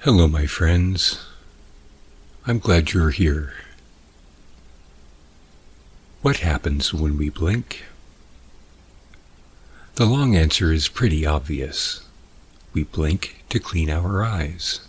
Hello, my friends. I'm glad you're here. What happens when we blink? The long answer is pretty obvious. We blink to clean our eyes,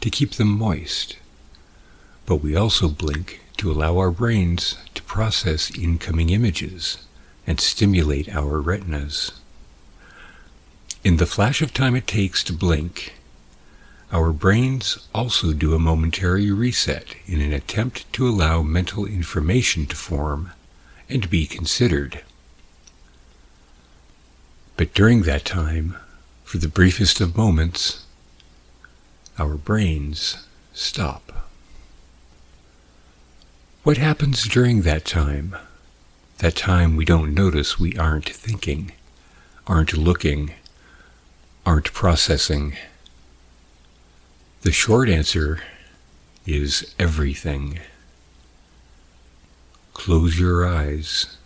to keep them moist. But we also blink to allow our brains to process incoming images and stimulate our retinas. In the flash of time it takes to blink, our brains also do a momentary reset in an attempt to allow mental information to form and be considered. But during that time, for the briefest of moments, our brains stop. What happens during that time? That time we don't notice we aren't thinking, aren't looking, aren't processing. The short answer is everything. Close your eyes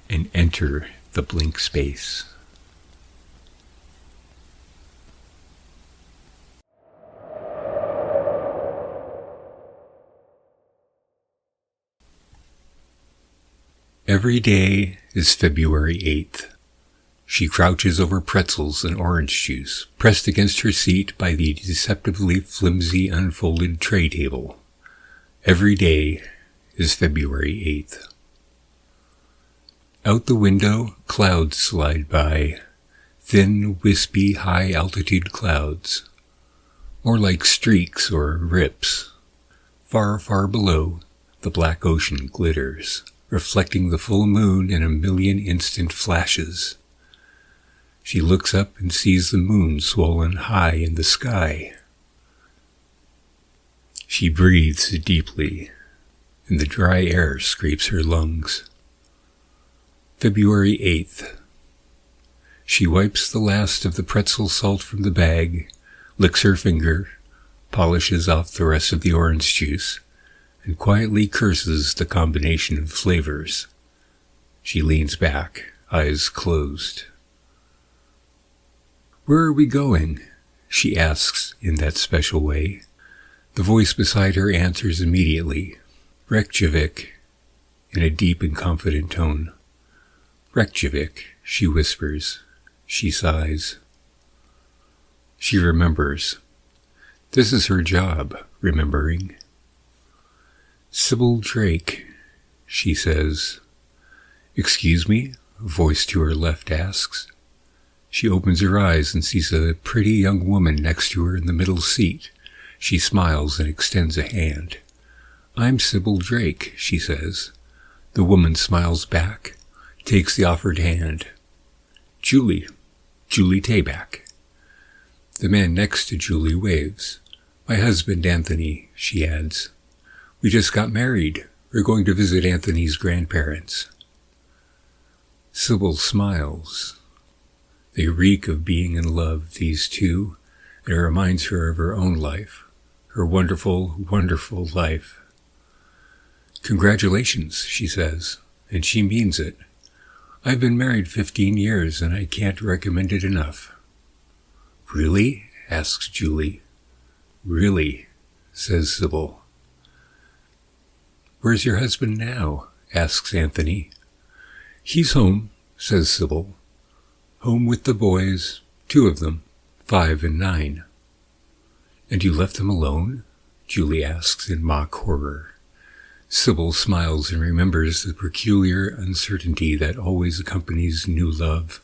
and enter the blink space. Every day is February 8th. She crouches over pretzels and orange juice, pressed against her seat by the deceptively flimsy unfolded tray table. Every day is February 8th. Out the window, clouds slide by, thin, wispy, high-altitude clouds, more like streaks or rips. Far, far below, the black ocean glitters, reflecting the full moon in a million instant flashes. She looks up and sees the moon swollen high in the sky. She breathes deeply, and the dry air scrapes her lungs. February 8th. She wipes the last of the pretzel salt from the bag, licks her finger, polishes off the rest of the orange juice, and quietly curses the combination of flavors. She leans back, eyes closed. "Where are we going?" she asks in that special way. The voice beside her answers immediately. "Reykjavik," in a deep and confident tone. "Reykjavik," she whispers. She sighs. She remembers. This is her job, remembering. "Sybil Drake," she says. "Excuse me?" a voice to her left asks. She opens her eyes and sees a pretty young woman next to her in the middle seat. She smiles and extends a hand. "I'm Sybil Drake," she says. The woman smiles back, takes the offered hand. Julie Tabak." The man next to Julie waves. "My husband, Anthony," she adds. "We just got married. We're going to visit Anthony's grandparents." Sybil smiles. They reek of being in love, these two, and it reminds her of her own life, her wonderful, wonderful life. "Congratulations," she says, and she means it. "I've been married 15 years, and I can't recommend it enough." "Really?" asks Julie. "Really," says Sybil. "Where's your husband now?" asks Anthony. "He's home," says Sybil. "Home with the boys, 2 of them, 5 and 9. "And you left them alone?" Julie asks in mock horror. Sybil smiles and remembers the peculiar uncertainty that always accompanies new love.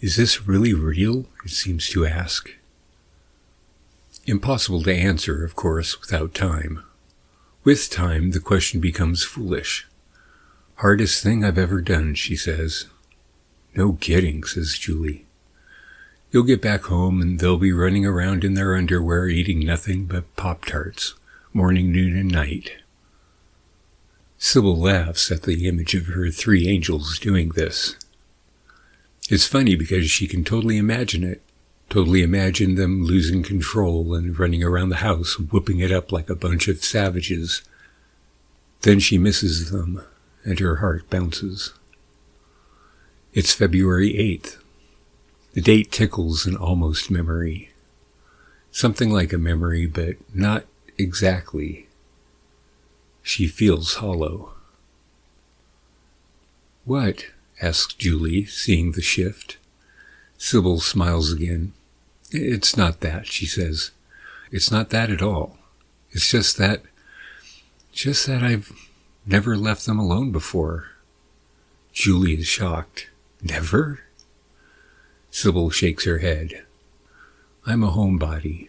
"Is this really real?" it seems to ask. Impossible to answer, of course, without time. With time, the question becomes foolish. "Hardest thing I've ever done," she says. "No kidding," says Julie. "You'll get back home and they'll be running around in their underwear eating nothing but Pop-Tarts, morning, noon, and night." Sybil laughs at the image of her 3 angels doing this. It's funny because she can totally imagine it, totally imagine them losing control and running around the house, whooping it up like a bunch of savages. Then she misses them, and her heart bounces. It's February 8th. The date tickles an almost memory. Something like a memory, but not exactly. She feels hollow. "What?" asks Julie, seeing the shift. Sybil smiles again. "It's not that," she says. "It's not that at all. It's just that I've never left them alone before." Julie is shocked. "Never?" Sybil shakes her head. "I'm a homebody."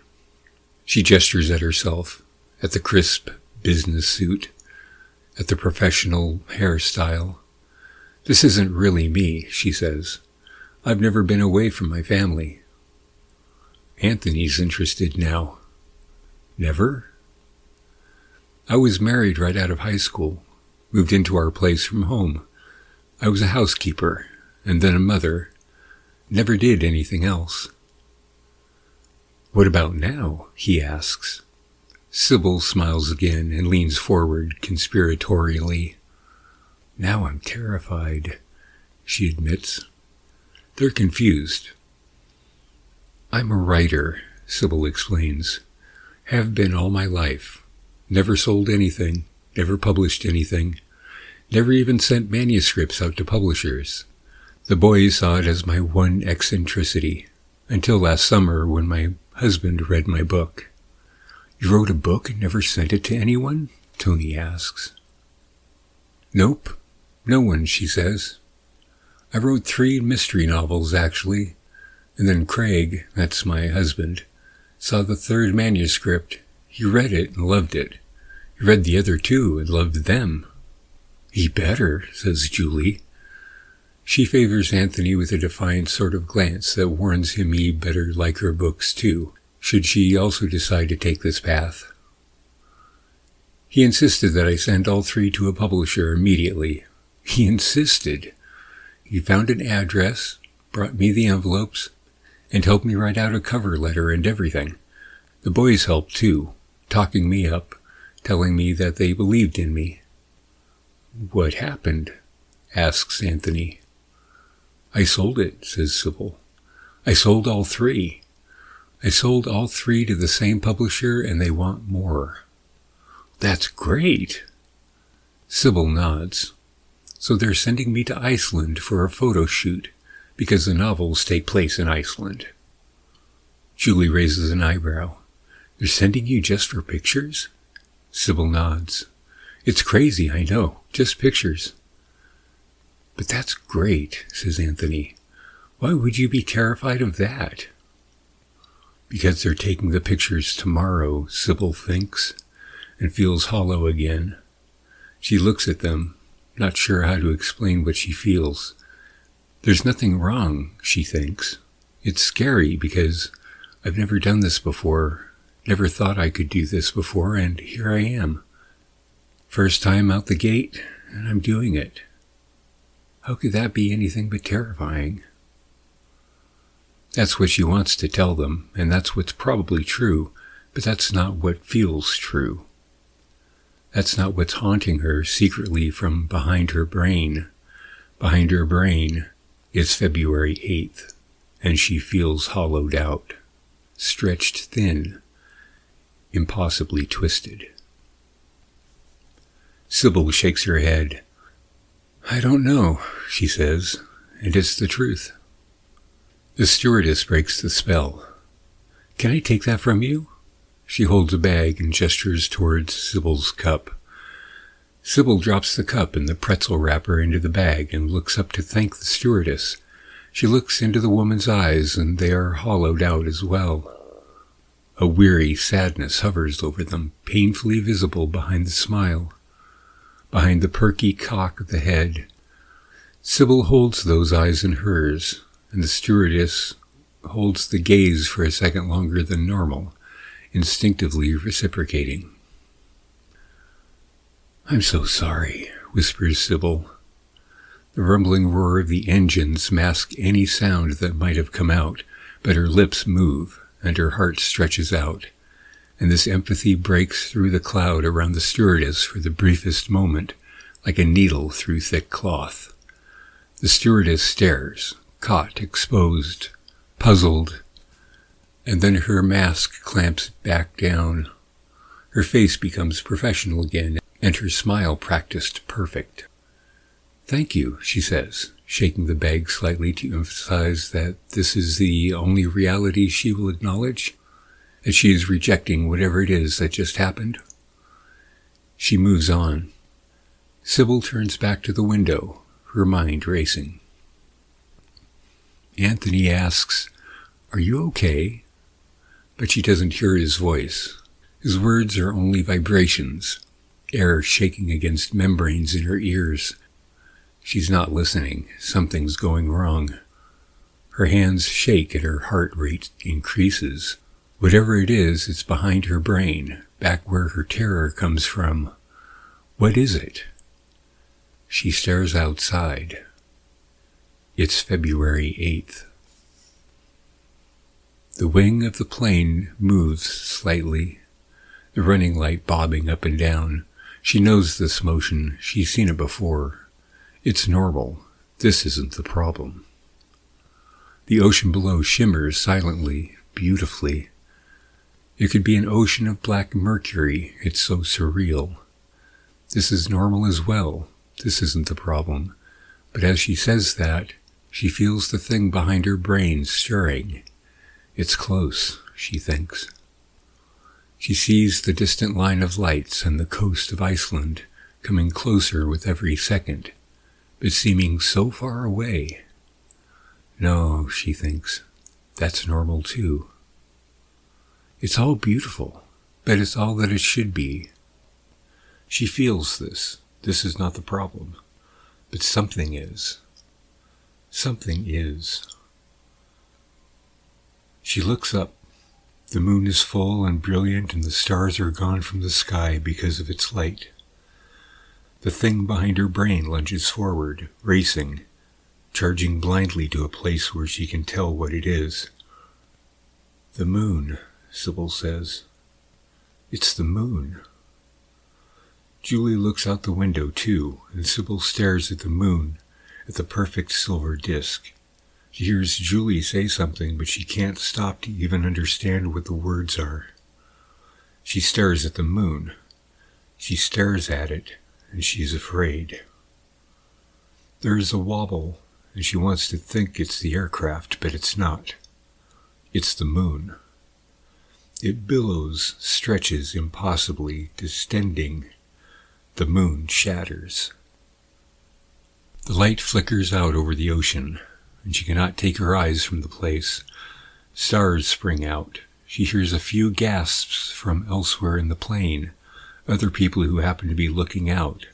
She gestures at herself, at the crisp business suit, at the professional hairstyle. "This isn't really me," she says. "I've never been away from my family." Anthony's interested now. "Never?" "I was married right out of high school, moved into our place from home. I was a housekeeper, and then a mother. Never did anything else." "What about now?" he asks. Sybil smiles again and leans forward conspiratorially. "Now I'm terrified," she admits. They're confused. "I'm a writer," Sybil explains. "Have been all my life. Never sold anything, never published anything, never even sent manuscripts out to publishers. The boys saw it as my one eccentricity, until last summer when my husband read my book." "You wrote a book and never sent it to anyone?" Tony asks. "Nope, no one," she says. "I wrote 3 mystery novels, actually, and then Craig, that's my husband, saw the 3rd manuscript. He read it and loved it. He read the other 2 and loved them." "He better," says Julie. She favors Anthony with a defiant sort of glance that warns him he better like her books too, should she also decide to take this path. "He insisted that I send all 3 to a publisher immediately." He insisted. "He found an address, brought me the envelopes, and helped me write out a cover letter and everything. The boys helped too, talking me up, telling me that they believed in me." "What happened?" asks Anthony. "I sold it," says Sybil. "I sold all 3. I sold all 3 to the same publisher, and they want more." "That's great." Sybil nods. "So they're sending me to Iceland for a photo shoot, because the novels take place in Iceland." Julie raises an eyebrow. "They're sending you just for pictures?" Sybil nods. "It's crazy, I know. Just pictures." "But that's great," says Anthony. "Why would you be terrified of that?" "Because they're taking the pictures tomorrow," Sybil thinks, and feels hollow again. She looks at them, not sure how to explain what she feels. There's nothing wrong, she thinks. It's scary because I've never done this before, never thought I could do this before, and here I am. First time out the gate, and I'm doing it. How could that be anything but terrifying? That's what she wants to tell them, and that's what's probably true, but that's not what feels true. That's not what's haunting her secretly from behind her brain. Behind her brain is February 8th, and she feels hollowed out, stretched thin, impossibly twisted. Sybil shakes her head. "I don't know," she says, and it's the truth. The stewardess breaks the spell. "Can I take that from you?" She holds a bag and gestures towards Sybil's cup. Sybil drops the cup and the pretzel wrapper into the bag and looks up to thank the stewardess. She looks into the woman's eyes, and they are hollowed out as well. A weary sadness hovers over them, painfully visible behind the smile, behind the perky cock of the head. Sybil holds those eyes in hers, and the stewardess holds the gaze for a second longer than normal, instinctively reciprocating. "I'm so sorry," whispers Sybil. The rumbling roar of the engines masks any sound that might have come out, but her lips move, and her heart stretches out, and this empathy breaks through the cloud around the stewardess for the briefest moment, like a needle through thick cloth. The stewardess stares, caught, exposed, puzzled, And then her mask clamps back down. Her face becomes professional again, and her smile practiced perfect. "Thank you," she says, shaking the bag slightly to emphasize that this is the only reality she will acknowledge, and she is rejecting whatever it is that just happened. She moves on. Sybil turns back to the window, her mind racing. Anthony asks, "Are you okay?" But she doesn't hear his voice. His words are only vibrations, air shaking against membranes in her ears. She's not listening. Something's going wrong. Her hands shake and her heart rate increases. Whatever it is, it's behind her brain, back where her terror comes from. What is it? She stares outside. It's February 8th. The wing of the plane moves slightly, the running light bobbing up and down. She knows this motion. She's seen it before. It's normal. This isn't the problem. The ocean below shimmers silently, beautifully. It could be an ocean of black mercury. It's so surreal. This is normal as well. This isn't the problem. But as she says that, she feels the thing behind her brain stirring. It's close, she thinks. She sees the distant line of lights and the coast of Iceland coming closer with every second, but seeming so far away. No, she thinks, that's normal too. It's all beautiful, but it's all that it should be. She feels this. This is not the problem, but something is. Something is. She looks up. The moon is full and brilliant, and the stars are gone from the sky because of its light. The thing behind her brain lunges forward, racing, charging blindly to a place where she can tell what it is. The moon, Sybil says. It's the moon. Julie looks out the window, too, and Sybil stares at the moon, at the perfect silver disk. She hears Julie say something, but she can't stop to even understand what the words are. She stares at the moon. She stares at it, and she's afraid. There is a wobble, and she wants to think it's the aircraft, but it's not. It's the moon. It billows, stretches impossibly, distending. The moon shatters. The light flickers out over the ocean, and she cannot take her eyes from the place. Stars spring out. She hears a few gasps from elsewhere in the plane, other people who happen to be looking out,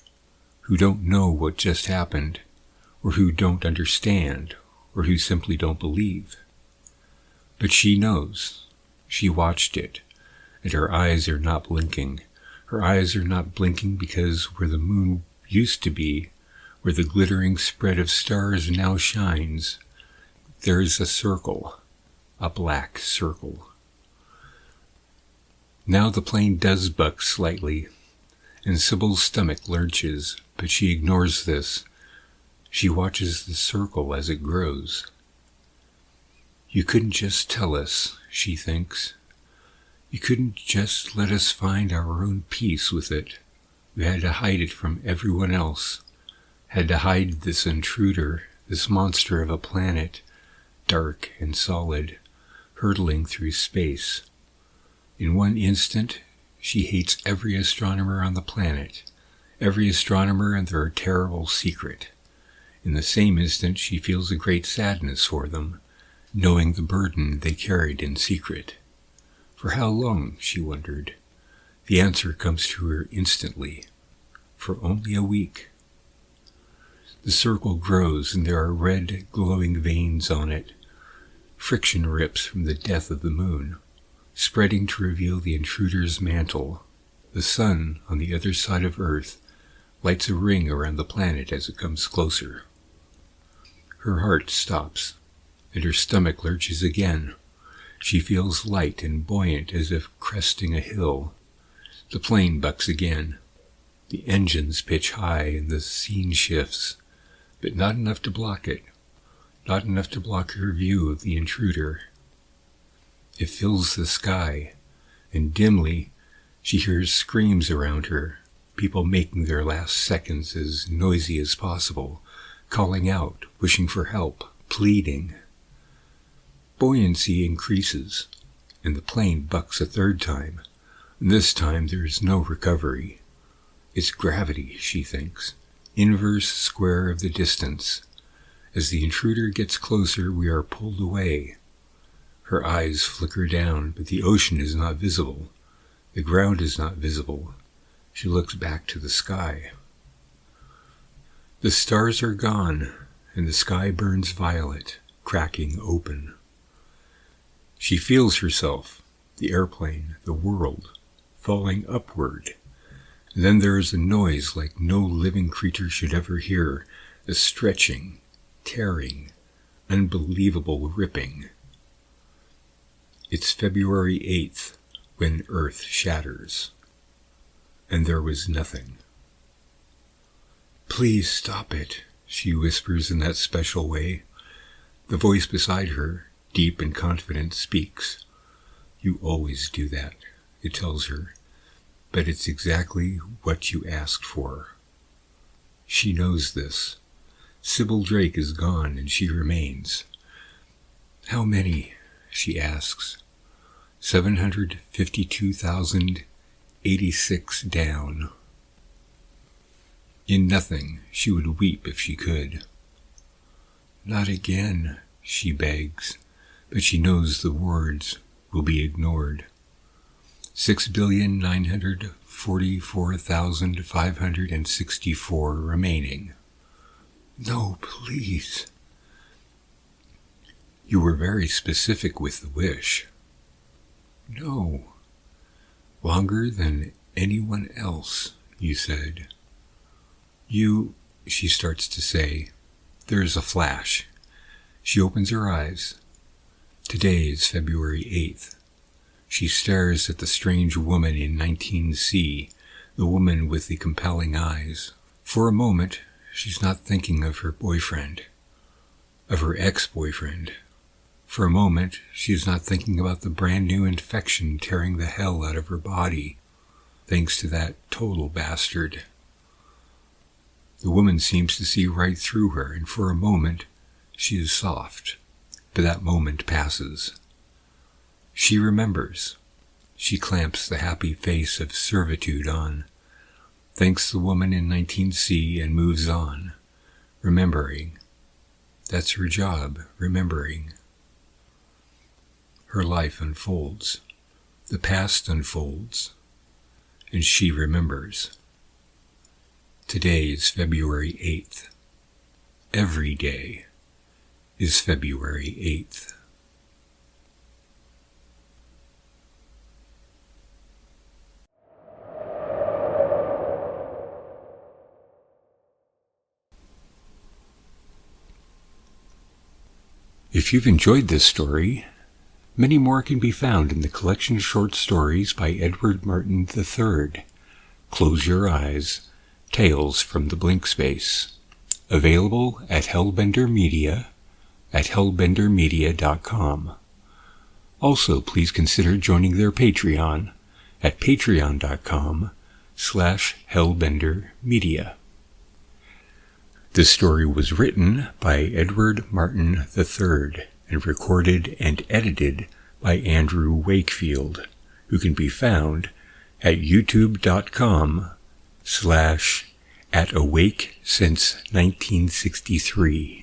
who don't know what just happened, or who don't understand, or who simply don't believe. But she knows. She watched it, and her eyes are not blinking. Her eyes are not blinking because where the moon used to be, where the glittering spread of stars now shines, there is a circle, a black circle. Now the plane does buck slightly, and Sybil's stomach lurches, but she ignores this. She watches the circle as it grows. You couldn't just tell us, she thinks. You couldn't just let us find our own peace with it. We had to hide it from everyone else. Had to hide this intruder, this monster of a planet, dark and solid, hurtling through space. In one instant, she hates every astronomer on the planet, every astronomer and their terrible secret. In the same instant, she feels a great sadness for them, knowing the burden they carried in secret. For how long, she wondered. The answer comes to her instantly. For only a week. The circle grows, and there are red, glowing veins on it. Friction rips from the death of the moon, spreading to reveal the intruder's mantle. The sun, on the other side of Earth, lights a ring around the planet as it comes closer. Her heart stops, and her stomach lurches again. She feels light and buoyant as if cresting a hill. The plane bucks again. The engines pitch high and the scene shifts, but not enough to block it, not enough to block her view of the intruder. It fills the sky, and dimly she hears screams around her, people making their last seconds as noisy as possible, calling out, wishing for help, pleading. Buoyancy increases, and the plane bucks a third time. This time there is no recovery. It's gravity, she thinks, inverse square of the distance. As the intruder gets closer, we are pulled away. Her eyes flicker down, but the ocean is not visible. The ground is not visible. She looks back to the sky. The stars are gone, and the sky burns violet, cracking open. She feels herself, the airplane, the world, falling upward. And then there is a noise like no living creature should ever hear, a stretching, tearing, unbelievable ripping. It's February 8th, when Earth shatters. And there was nothing. "Please stop it," she whispers in that special way. The voice beside her, deep and confident, speaks. "You always do that," it tells her, "but it's exactly what you asked for." She knows this. Sybil Drake is gone, and she remains. "How many?" she asks. 752,086 down. In nothing, she would weep if she could. "Not again," she begs, but she knows the words will be ignored. 6,944,564 remaining. "No, please." "You were very specific with the wish." "No. Longer than anyone else, you said." "You," she starts to say. There is a flash. She opens her eyes. Today is February 8th. She stares at the strange woman in 19C, the woman with the compelling eyes. For a moment, she's not thinking of her boyfriend, of her ex-boyfriend. For a moment, she is not thinking about the brand new infection tearing the hell out of her body, thanks to that total bastard. The woman seems to see right through her, and for a moment, she is soft, but that moment passes. She remembers. She clamps the happy face of servitude on, thanks the woman in 19C, and moves on, remembering. That's her job, remembering. Her life unfolds. The past unfolds. And she remembers. Today is February 8th. Every day is February 8th. If you've enjoyed this story, many more can be found in the collection of short stories by Edward Martin III, Close Your Eyes, Tales from the Blinkspace, available at Hellbender Media at hellbendermedia.com. Also, please consider joining their Patreon at patreon.com/hellbendermedia. This story was written by Edward Martin III and recorded and edited by Andrew Wakefield, who can be found at youtube.com/@awake since 1963.